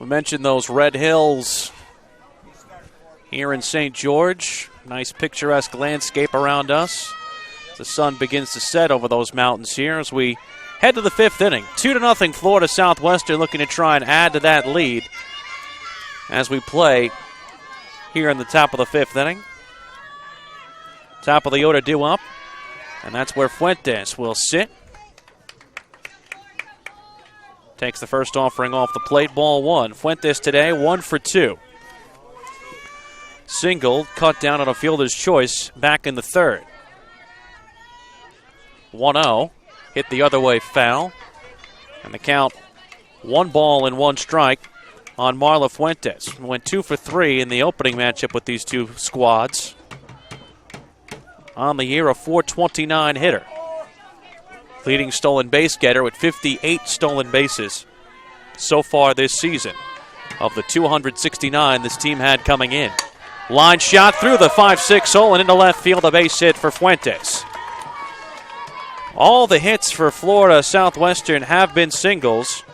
We mentioned those red hills here in St. George. Nice picturesque landscape around us. The sun begins to set over those mountains here as we head to the fifth inning. 2-0 Florida Southwestern, looking to try and add to that lead as we play here in the top of the fifth inning. Top of the order due up, and that's where Fuentes will sit. Takes the first offering off the plate, ball one. Fuentes today 1 for 2. Single, cut down on a fielder's choice back in the third. 1-0, hit the other way, foul. And the count, 1 ball and 1 strike on Marla Fuentes. Went 2 for 3 in the opening matchup with these two squads. On the year, a .429 hitter. Leading stolen base getter with 58 stolen bases so far this season of the 269 this team had coming in. Line shot through the 5-6 hole and into left field, a base hit for Fuentes. All the hits for Florida Southwestern have been singles.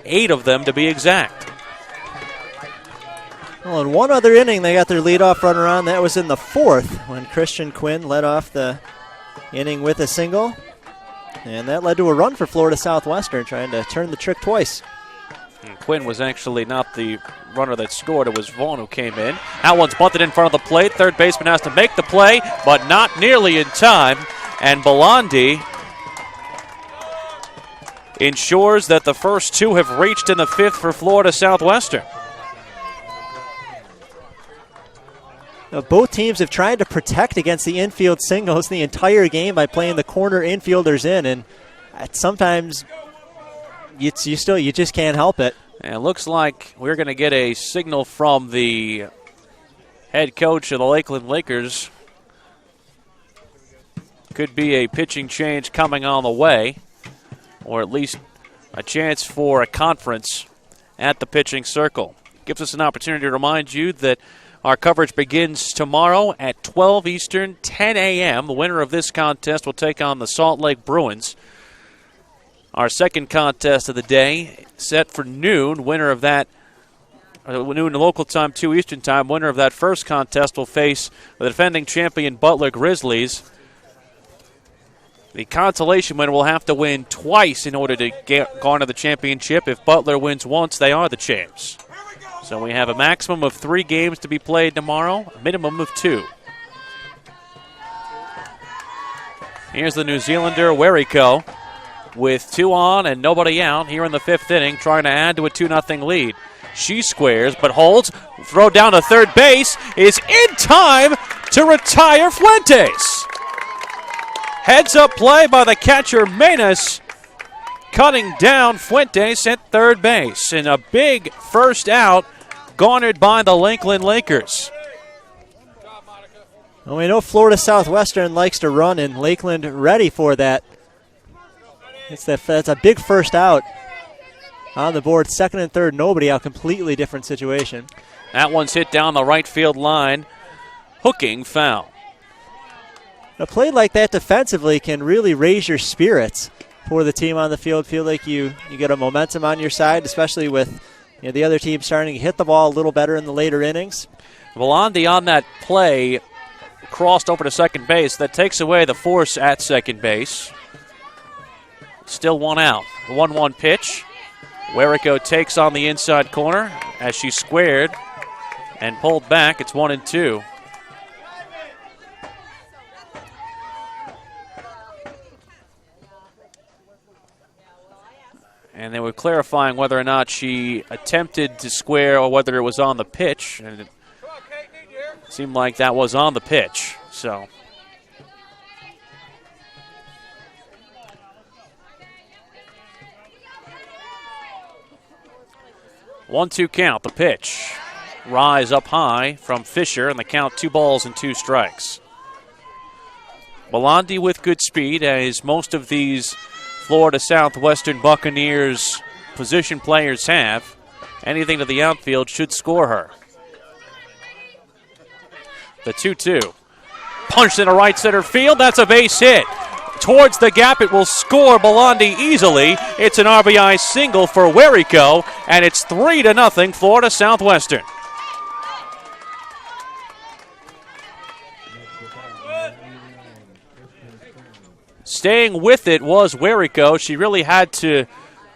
8 of them to be exact. Well, in one other inning, they got their leadoff runner on. That was in the fourth when Christian Quinn led off the inning with a single. And that led to a run for Florida Southwestern, trying to turn the trick twice. And Quinn was actually not the runner that scored. It was Vaughn who came in. That one's bunted in front of the plate. Third baseman has to make the play, but not nearly in time. And Belandi ensures that the first two have reached in the fifth for Florida Southwestern. Now, both teams have tried to protect against the infield singles the entire game by playing the corner infielders in, and sometimes you just can't help it. And it looks like we're going to get a signal from the head coach of the Lakeland Lakers. Could be a pitching change coming on the way, or at least a chance for a conference at the pitching circle. Gives us an opportunity to remind you that our coverage begins tomorrow at 12 Eastern, 10 a.m. The winner of this contest will take on the Salt Lake Bruins. Our second contest of the day set for noon. Winner of that, noon local time, 2 Eastern time. Winner of that first contest will face the defending champion Butler Grizzlies. The consolation winner will have to win twice in order to garner the championship. If Butler wins once, they are the champs. So we have a maximum of 3 games to be played tomorrow, a minimum of 2. Here's the New Zealander, Weriko, with 2 on and nobody out here in the fifth inning, trying to add to a 2-0 lead. She squares, but holds. Throw down to third base is in time to retire Fuentes. Heads-up play by the catcher, Manus, cutting down Fuentes at third base. And a big first out garnered by the Lakeland Lakers. Well, we know Florida Southwestern likes to run, and Lakeland ready for that. That's a big first out on the board. Second and third, nobody out. Completely different situation. That one's hit down the right field line. Hooking foul. A play like that defensively can really raise your spirits for the team on the field. Feel like you get a momentum on your side, especially with the other team starting to hit the ball a little better in the later innings. Belandi on that play crossed over to second base. That takes away the force at second base. Still 1 out. The 1-1 pitch. Weriko takes on the inside corner as she squared and pulled back. It's 1-2. And they were clarifying whether or not she attempted to square or whether it was on the pitch. And it seemed like that was on the pitch. So 1-2 count, the pitch. Rise up high from Fisher, and the count 2 balls and 2 strikes. Belandi with good speed, as most of these Florida Southwestern Buccaneers position players have. Anything to the outfield should score her. The 2-2. Punched into right center field. That's a base hit. towards the gap. It will score Belandi easily. It's an RBI single for Werico, and it's 3-0 Florida Southwestern. Staying with it was Werico. She really had to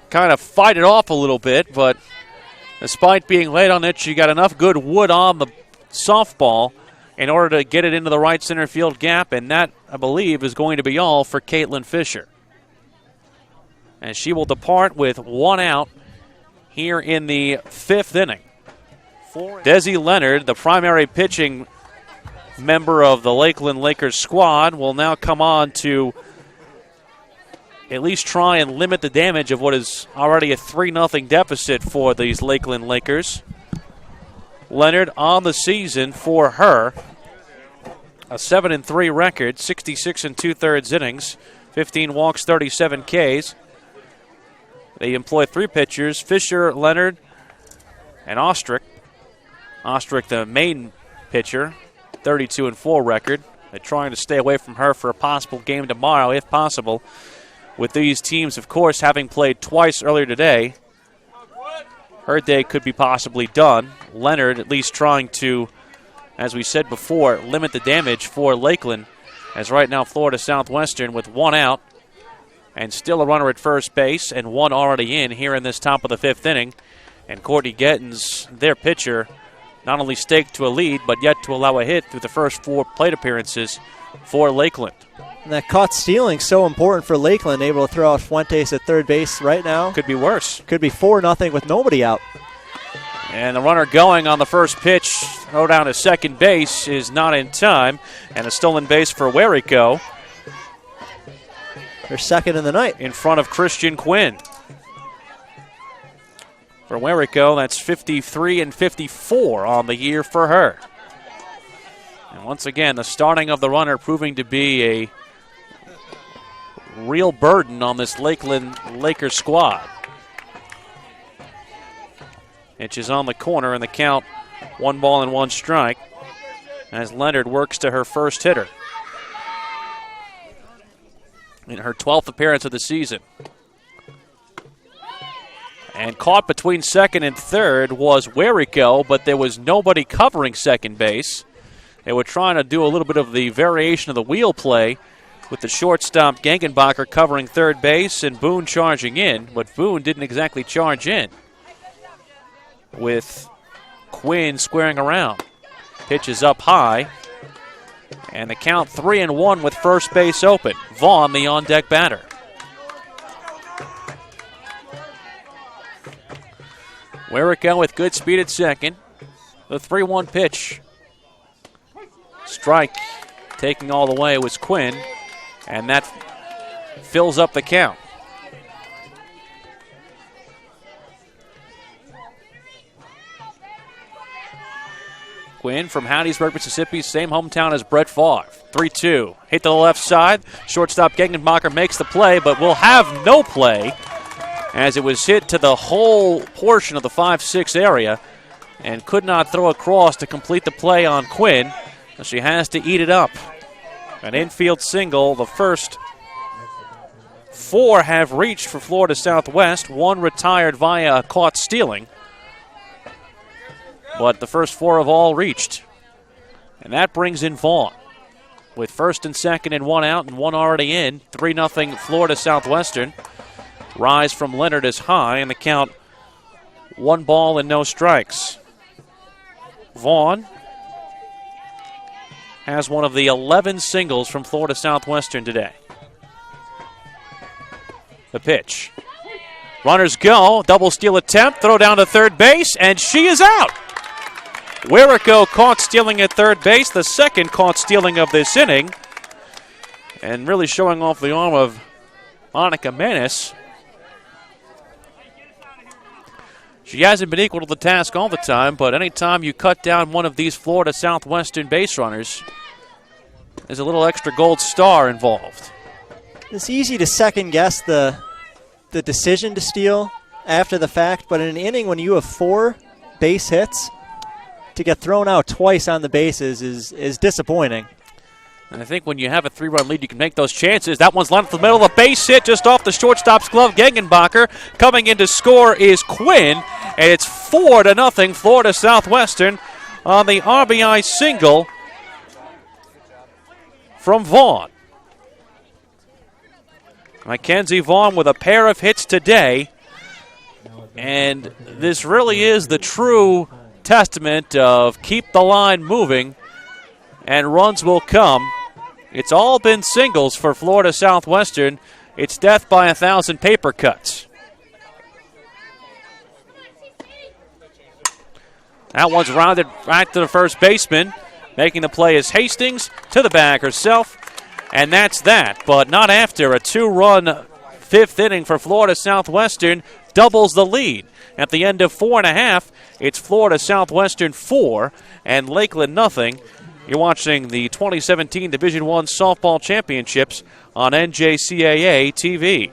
kind of fight it off a little bit, but despite being late on it, she got enough good wood on the softball in order to get it into the right center field gap, and that, I believe, is going to be all for Caitlin Fisher. And she will depart with 1 out here in the 5th inning. Desi Leonard, the primary pitching member of the Lakeland Lakers squad, will now come on to at least try and limit the damage of what is already a 3-0 deficit for these Lakeland Lakers. Leonard on the season for her, a 7-3 record, 66 2/3 innings, 15 walks, 37 Ks. They employ 3 pitchers, Fisher, Leonard, and Ostrick. Ostrick, the main pitcher, 32-4 record. They're trying to stay away from her for a possible game tomorrow, if possible. With these teams, of course, having played twice earlier today, her day could be possibly done. Leonard at least trying to, as we said before, limit the damage for Lakeland, as right now Florida Southwestern with 1 out and still a runner at first base and 1 already in here in this top of the 5th inning. And Courtney Gettins, their pitcher, not only staked to a lead, but yet to allow a hit through the first 4 plate appearances for Lakeland. And that caught stealing so important for Lakeland, able to throw out Fuentes at third base right now. Could be worse. Could be 4-0 with nobody out. And the runner going on the first pitch, throw down to second base, is not in time. And a stolen base for Werico. Her second in the night. In front of Christian Quinn. For Werico, that's 53 54 on the year for her. And once again, the starting of the runner proving to be a real burden on this Lakeland Lakers squad. Pitch is on the corner, and the count 1 ball and 1 strike as Leonard works to her first hitter in her 12th appearance of the season. And caught between second and third was Werico, but there was nobody covering second base. They were trying to do a little bit of the variation of the wheel play with the shortstop Gengenbacher covering third base and Boone charging in, but Boone didn't exactly charge in, with Quinn squaring around. Pitch is up high, and the count 3-1 with first base open. Vaughn, the on-deck batter. Werico with good speed at second. The 3-1 pitch. Strike taking all the way was Quinn, and that fills up the count. Quinn from Hattiesburg, Mississippi, same hometown as Brett Favre. 3-2. Hit to the left side. Shortstop Gengenbacher makes the play, but will have no play as it was hit to the whole portion of the 5-6 area and could not throw across to complete the play on Quinn. She has to eat it up. An infield single. The first 4 have reached for Florida Southwest. 1 retired via caught stealing. But the first 4 have all reached. And that brings in Vaughn. With first and second and 1 out and 1 already in. 3-0 Florida Southwestern. Rise from Leonard is high, and the count 1 ball and no strikes. Vaughn has one of the 11 singles from Florida Southwestern today. The pitch. Runners go. Double steal attempt. Throw down to third base, and she is out. Werico caught stealing at third base, the second caught stealing of this inning, and really showing off the arm of Monica Manis. She hasn't been equal to the task all the time, but anytime you cut down one of these Florida Southwestern base runners, there's a little extra gold star involved. It's easy to second guess the decision to steal after the fact, but in an inning when you have 4 base hits, to get thrown out twice on the bases is disappointing. And I think when you have a 3-run lead, you can make those chances. That one's lined up the middle. A base hit just off the shortstop's glove. Gegenbacher coming in to score is Quinn. And it's 4-0 Florida Southwestern on the RBI single from Vaughn. Mackenzie Vaughn with a pair of hits today. And this really is the true testament of keep the line moving and runs will come. It's all been singles for Florida Southwestern. It's death by 1,000 paper cuts. That one's rounded back to the first baseman. Making the play is Hastings to the bag herself. And that's that, but not after a 2-run fifth inning for Florida Southwestern doubles the lead. At the end of 4.5, it's Florida Southwestern 4 and Lakeland nothing. You're watching the 2017 Division I Softball Championships on NJCAA TV.